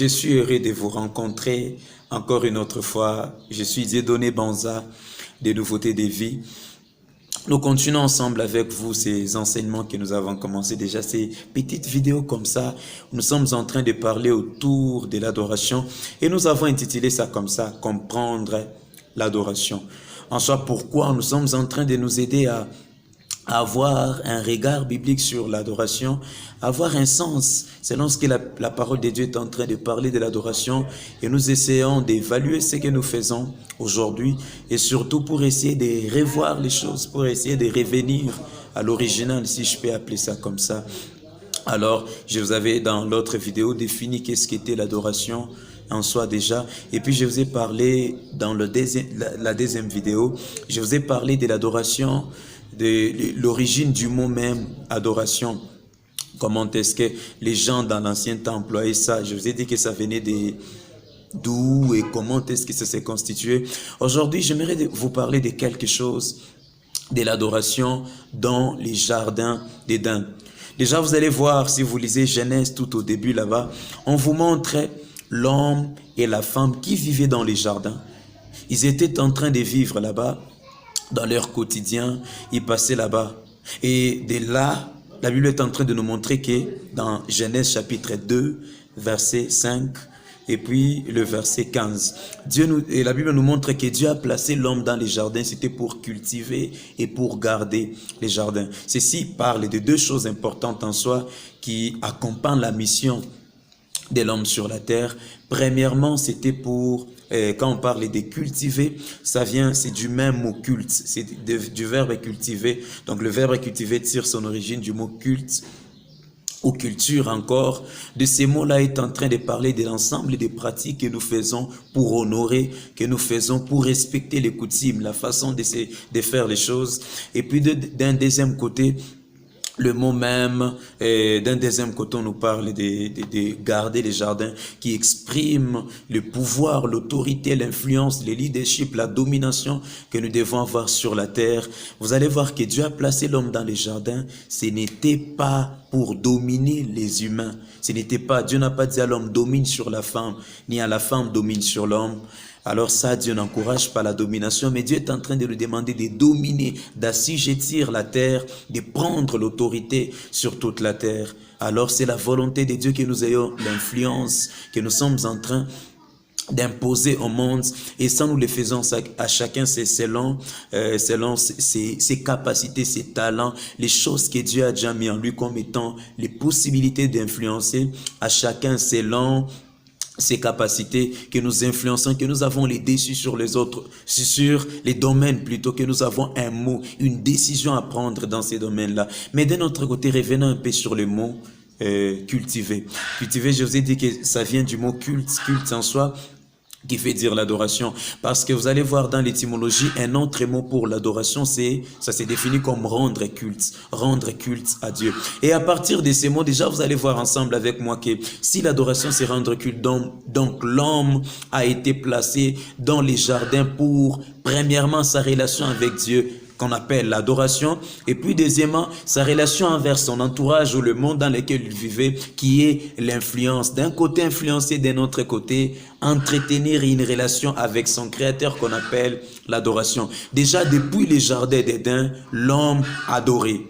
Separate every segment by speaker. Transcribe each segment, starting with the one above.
Speaker 1: Je suis heureux de vous rencontrer encore une autre fois. Je suis Dieudonné Banza des Nouveautés de Vie. Nous continuons ensemble avec vous ces enseignements que nous avons commencé déjà, ces petites vidéos comme ça. Nous sommes en train de parler autour de l'adoration et nous avons intitulé ça comme ça, comprendre l'adoration. En soi, pourquoi nous sommes en train de nous aider à avoir un regard biblique sur l'adoration, avoir un sens selon ce que la parole de Dieu est en train de parler de l'adoration, et nous essayons d'évaluer ce que nous faisons aujourd'hui et surtout pour essayer de revoir les choses, pour essayer de revenir à l'original, si je peux appeler ça comme ça. Alors, je vous avais dans l'autre vidéo défini qu'est-ce qu'était l'adoration en soi déjà, et puis je vous ai parlé dans la deuxième vidéo, je vous ai parlé de l'adoration, de l'origine du mot même, adoration. Comment est-ce que les gens dans l'ancien temps employaient ça? Je vous ai dit que ça venait d'où et comment est-ce que ça s'est constitué. Aujourd'hui, j'aimerais vous parler de quelque chose, de l'adoration dans les jardins d'Éden. Déjà, vous allez voir, si vous lisez Genèse tout au début là-bas, on vous montre l'homme et la femme qui vivaient dans les jardins. Ils étaient en train de vivre là-bas. Dans leur quotidien, ils passaient là-bas. Et de là, la Bible est en train de nous montrer que dans Genèse chapitre 2, verset 5, et puis le verset 15, la Bible nous montre que Dieu a placé l'homme dans les jardins, c'était pour cultiver et pour garder les jardins. Ceci parle de deux choses importantes en soi qui accompagnent la mission de l'homme sur la terre. Premièrement, c'était pour, quand on parle de cultiver, ça vient, c'est du même mot culte, c'est du verbe cultiver. Donc le verbe cultiver tire son origine du mot culte, ou culture encore. De ces mots-là est en train de parler de l'ensemble des pratiques que nous faisons pour honorer, que nous faisons pour respecter les coutumes, la façon de faire les choses. Et puis d'un deuxième côté, le mot même, d'un deuxième côté, on nous parle de garder les jardins qui expriment le pouvoir, l'autorité, l'influence, le leadership, la domination que nous devons avoir sur la terre. Vous allez voir que Dieu a placé l'homme dans les jardins. Ce n'était pas pour dominer les humains. Ce n'était pas, Dieu n'a pas dit à l'homme domine sur la femme, ni à la femme domine sur l'homme. Alors ça, Dieu n'encourage pas la domination, mais Dieu est en train de nous demander de dominer, d'assujettir la terre, de prendre l'autorité sur toute la terre. Alors c'est la volonté de Dieu que nous ayons l'influence, que nous sommes en train d'imposer au monde, et ça nous le faisons à chacun selon ses capacités, ses talents, les choses que Dieu a déjà mis en lui comme étant les possibilités d'influencer, à chacun selon ces capacités que nous influençons, que nous avons les dessus sur les autres, sur les domaines plutôt, que nous avons un mot, une décision à prendre dans ces domaines-là. Mais d'un autre côté, revenons un peu sur le mot cultiver. Cultiver, je vous ai dit que ça vient du mot culte, culte en soi, qui fait dire l'adoration. Parce que vous allez voir dans l'étymologie, un autre mot pour l'adoration, ça s'est défini comme rendre culte à Dieu. Et à partir de ces mots, déjà, vous allez voir ensemble avec moi que si l'adoration c'est rendre culte, donc l'homme a été placé dans les jardins pour, premièrement, sa relation avec Dieu, qu'on appelle l'adoration, et puis deuxièmement, sa relation envers son entourage ou le monde dans lequel il vivait, qui est l'influence. D'un côté influencer, d'un autre côté entretenir une relation avec son créateur qu'on appelle l'adoration. Déjà depuis les jardins d'Éden, l'homme adorait.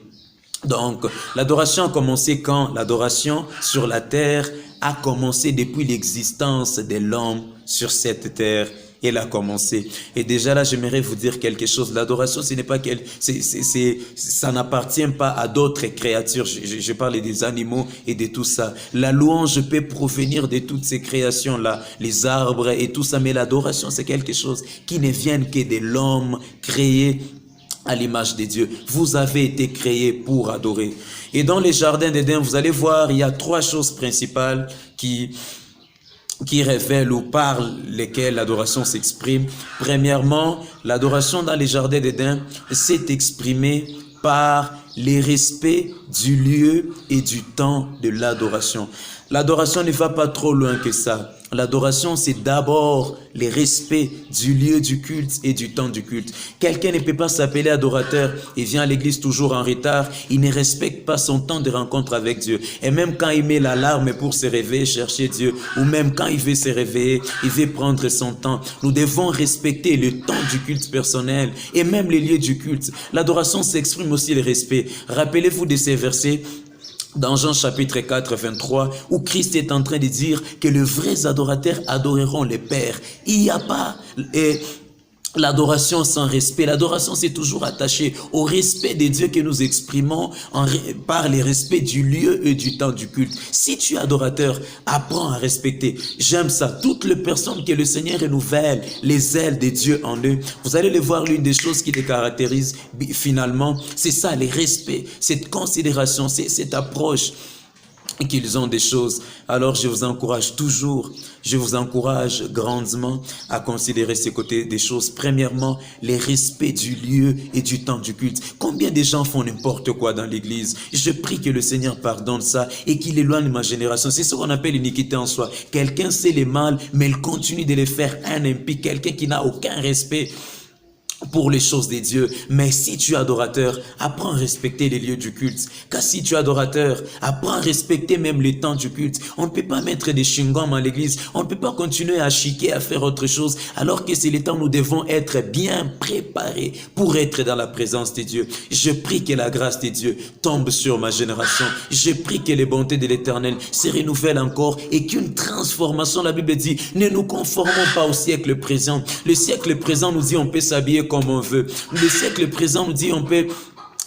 Speaker 1: Donc l'adoration a commencé quand? L'adoration sur la terre a commencé depuis l'existence de l'homme sur cette terre. Elle a commencé. Et déjà là, j'aimerais vous dire quelque chose. L'adoration, ce n'est pas ça n'appartient pas à d'autres créatures. Je parle des animaux et de tout ça. La louange peut provenir de toutes ces créations-là, les arbres et tout ça. Mais l'adoration, c'est quelque chose qui ne vient que de l'homme créé à l'image de Dieu. Vous avez été créés pour adorer. Et dans les jardins d'Éden, vous allez voir, il y a trois choses principales qui révèlent ou par lesquelles l'adoration s'exprime. Premièrement, l'adoration dans les jardins d'Éden s'est exprimée par les respects du lieu et du temps de l'adoration. L'adoration ne va pas trop loin que ça. L'adoration, c'est d'abord les respects du lieu du culte et du temps du culte. Quelqu'un ne peut pas s'appeler adorateur et vient à l'église toujours en retard. Il ne respecte pas son temps de rencontre avec Dieu. Et même quand il met l'alarme pour se réveiller, chercher Dieu, ou même quand il veut se réveiller, il veut prendre son temps. Nous devons respecter le temps du culte personnel et même les lieux du culte. L'adoration s'exprime aussi le respect. Rappelez-vous de ces versets dans Jean chapitre 4, 23, où Christ est en train de dire que les vrais adorateurs adoreront le Père. Il n'y a pas l'adoration sans respect. L'adoration, c'est toujours attaché au respect de Dieu que nous exprimons par le respect du lieu et du temps du culte. Si tu es adorateur, apprends à respecter. J'aime ça. Toutes les personnes que le Seigneur renouvelle les ailes de Dieu en eux, vous allez le voir, l'une des choses qui les caractérise finalement, c'est ça, le respect, cette considération, cette approche qu'ils ont des choses. Alors je vous encourage toujours, je vous encourage grandement à considérer ces côtés des choses. Premièrement, les respects du lieu et du temps du culte. Combien de gens font n'importe quoi dans l'église? Je prie que le Seigneur pardonne ça et qu'il éloigne ma génération. C'est ce qu'on appelle l'iniquité en soi. Quelqu'un sait les mal, mais il continue de les faire. Un impie, quelqu'un qui n'a aucun respect pour les choses de Dieu. Mais si tu es adorateur, apprends à respecter les lieux du culte. Car si tu es adorateur, apprends à respecter même les temps du culte. On ne peut pas mettre des chewing-gums à l'église. On ne peut pas continuer à chiquer, à faire autre chose. Alors que c'est le temps où nous devons être bien préparés pour être dans la présence de Dieu. Je prie que la grâce de Dieu tombe sur ma génération. Je prie que les bontés de l'Éternel se renouvellent encore et qu'une transformation, la Bible dit, ne nous conformons pas au siècle présent. Le siècle présent nous dit on peut s'habiller comme on veut. Le siècle présent nous dit on peut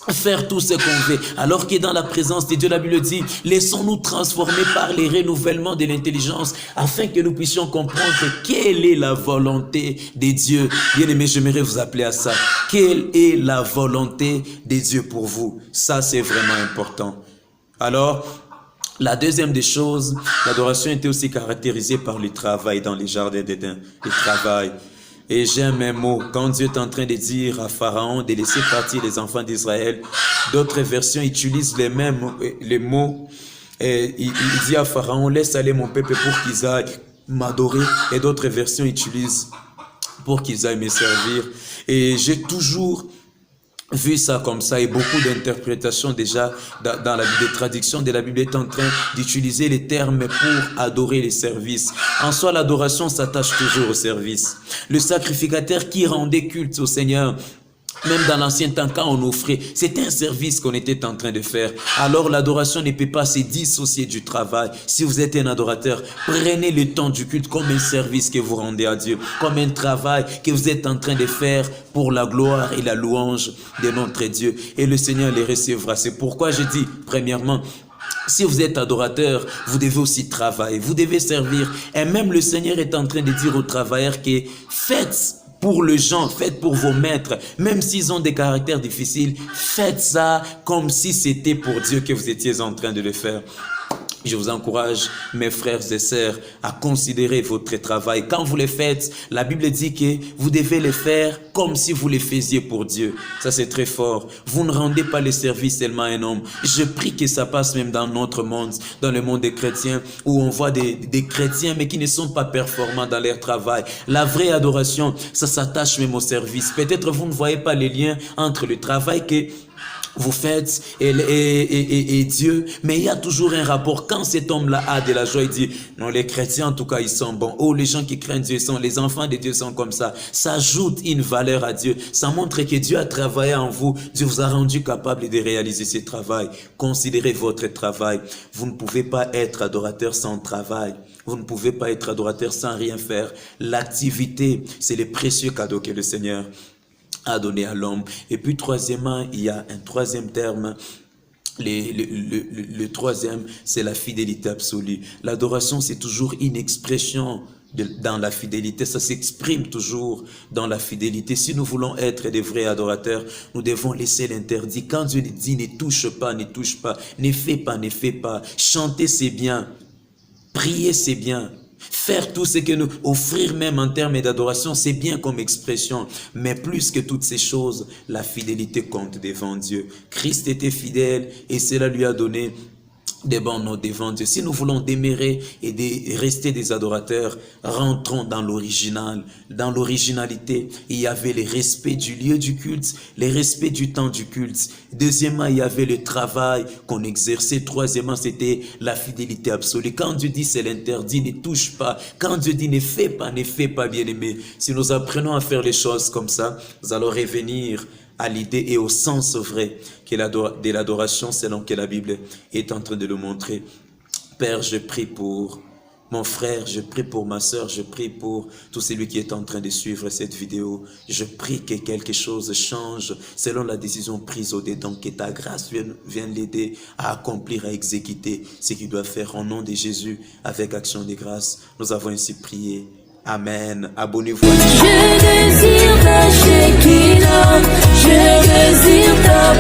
Speaker 1: faire tout ce qu'on veut. Alors que dans la présence de Dieu, la Bible dit, laissons-nous transformer par les renouvellements de l'intelligence afin que nous puissions comprendre quelle est la volonté de Dieu. Bien-aimés, j'aimerais vous appeler à ça. Quelle est la volonté de Dieu pour vous? Ça, c'est vraiment important. Alors, la deuxième des choses, l'adoration était aussi caractérisée par le travail dans les jardins d'Éden. Le travail. Et j'aime un mot, quand Dieu est en train de dire à Pharaon de laisser partir les enfants d'Israël, d'autres versions utilisent les mots. Et il dit à Pharaon, laisse aller mon peuple pour qu'ils aillent m'adorer. Et d'autres versions utilisent pour qu'ils aillent me servir. Et j'ai toujours vu ça comme ça et beaucoup d'interprétations déjà dans la Bible, des traductions de la Bible est en train d'utiliser les termes pour adorer les services. En soi, l'adoration s'attache toujours au service. Le sacrificateur qui rendait culte au Seigneur, même dans l'ancien temps, quand on offrait, c'était un service qu'on était en train de faire. Alors l'adoration ne peut pas se dissocier du travail. Si vous êtes un adorateur, prenez le temps du culte comme un service que vous rendez à Dieu, comme un travail que vous êtes en train de faire pour la gloire et la louange de notre Dieu. Et le Seigneur les recevra. C'est pourquoi je dis, premièrement, si vous êtes adorateur, vous devez aussi travailler, vous devez servir. Et même le Seigneur est en train de dire aux travailleurs que faites pour les gens, faites pour vos maîtres, même s'ils ont des caractères difficiles, faites ça comme si c'était pour Dieu que vous étiez en train de le faire. Je vous encourage, mes frères et sœurs, à considérer votre travail. Quand vous le faites, la Bible dit que vous devez le faire comme si vous le faisiez pour Dieu. Ça, c'est très fort. Vous ne rendez pas le service seulement à un homme. Je prie que ça passe même dans notre monde, dans le monde des chrétiens, où on voit des chrétiens, mais qui ne sont pas performants dans leur travail. La vraie adoration, ça s'attache même au service. Peut-être vous ne voyez pas les liens entre le travail que vous faites et Dieu, mais il y a toujours un rapport. Quand cet homme-là a de la joie, il dit, non, les chrétiens en tout cas, ils sont bons. Oh, les gens qui craignent Dieu, les enfants de Dieu sont comme ça. Ça ajoute une valeur à Dieu. Ça montre que Dieu a travaillé en vous. Dieu vous a rendu capable de réaliser ce travail. Considérez votre travail. Vous ne pouvez pas être adorateur sans travail. Vous ne pouvez pas être adorateur sans rien faire. L'activité, c'est le précieux cadeau que le Seigneur a donné à l'homme. Et puis troisièmement, il y a un troisième terme. Le troisième, c'est la fidélité absolue. L'adoration, c'est toujours une expression dans la fidélité. Ça s'exprime toujours dans la fidélité. Si nous voulons être des vrais adorateurs, nous devons laisser l'interdit. Quand Dieu dit ne touche pas, ne touche pas, ne fais pas, ne fais pas. Chanter, c'est bien. Prier, c'est bien. Faire tout ce que nous, offrir même en termes d'adoration, c'est bien comme expression. Mais plus que toutes ces choses, la fidélité compte devant Dieu. Christ était fidèle et cela lui a donné des bons noms devant Dieu. Si nous voulons demeurer et rester des adorateurs, rentrons dans l'original, dans l'originalité. Il y avait le respect du lieu du culte, le respect du temps du culte. Deuxièmement, il y avait le travail qu'on exerçait. Troisièmement, c'était la fidélité absolue. Quand Dieu dit c'est l'interdit, ne touche pas. Quand Dieu dit ne fais pas, bien aimé. Si nous apprenons à faire les choses comme ça, nous allons revenir à l'idée et au sens vrai de l'adoration selon que la Bible est en train de le montrer. Père, je prie pour mon frère, je prie pour ma soeur, je prie pour tout celui qui est en train de suivre cette vidéo. Je prie que quelque chose change selon la décision prise au-dedans, que ta grâce vienne l'aider à accomplir, à exécuter ce qu'il doit faire au nom de Jésus avec action de grâce. Nous avons ainsi prié. Amen. Abonnez-vous.
Speaker 2: Je désire ta Shekinah, je désire ta